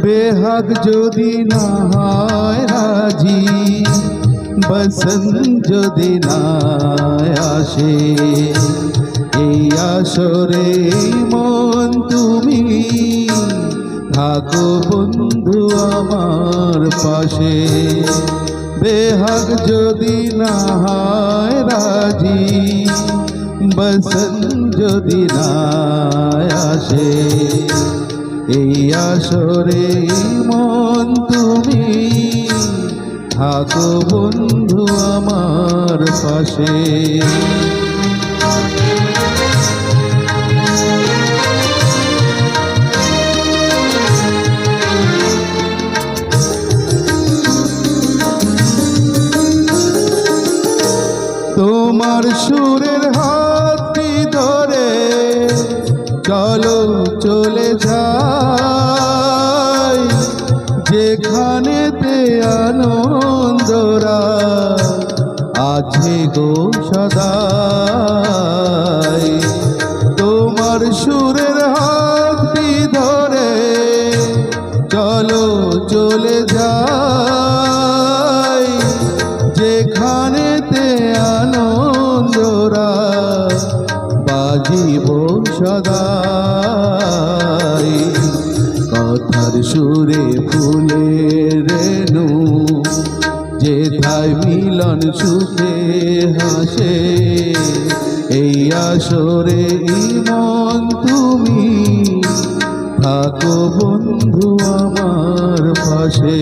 বেহাগ যদি না হয় রাজি, বসন্ত যদি না আসে, এই আসরে মন তুমি থাকো বন্ধু আমার পাশে। বেহাগ যদি না হয় রাজি, বসন্ত যদি না আসে, এই আসরে মন তুমি থাকো বন্ধু আমার পাশে। তোমার সুরের হাতটি ধরে চলো চলে যাই, যেখানেতে আনন্দরা আছে গো সদাই। তোমার সুরের হাতটি ধরে চলো চলে যাই, যেখানেতে আনন্দরা বাজিব সদাই। কথার সুরে ফুলের রেণু যেথায় মিলন সুখে হাসে, এই আসরে মন তুমি থাকো বন্ধু আমার পাশে।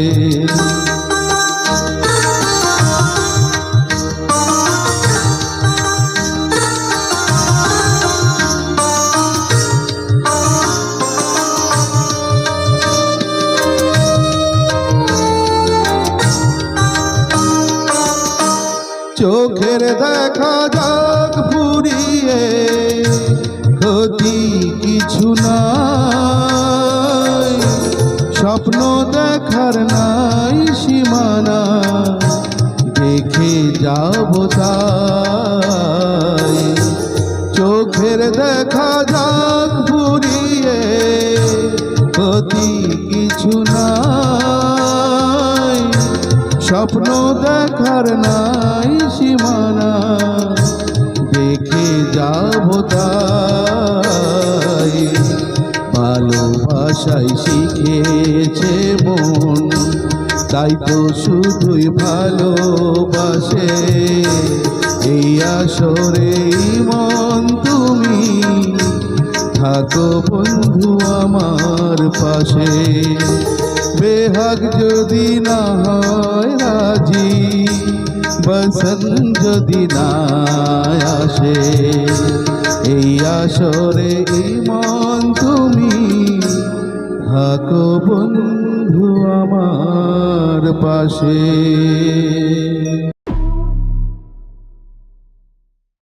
চোখের দেখা যাক ফুরিয়ে, ক্ষতি কিছু নাই, স্বপ্ন দেখার নাই সীমানা, দেখে যাব তাই। চোখের দেখা যাক ফুরিয়ে, ক্ষতি কিছু নাই, স্বপ্ন দেখার নাই সীমানা, দেখে যাব তাই। ভালোবাসাই শিখেছে মন, তাই তো শুধুই ভালোবাসে, এই আসরে মন তুমি থাকো বন্ধু আমার পাশে। বেহাগ যদি না হয় রাজি, বসন্ত যদি না আসে, এই আসরে মন তুমি থাকো বন্ধু আমার পাশে।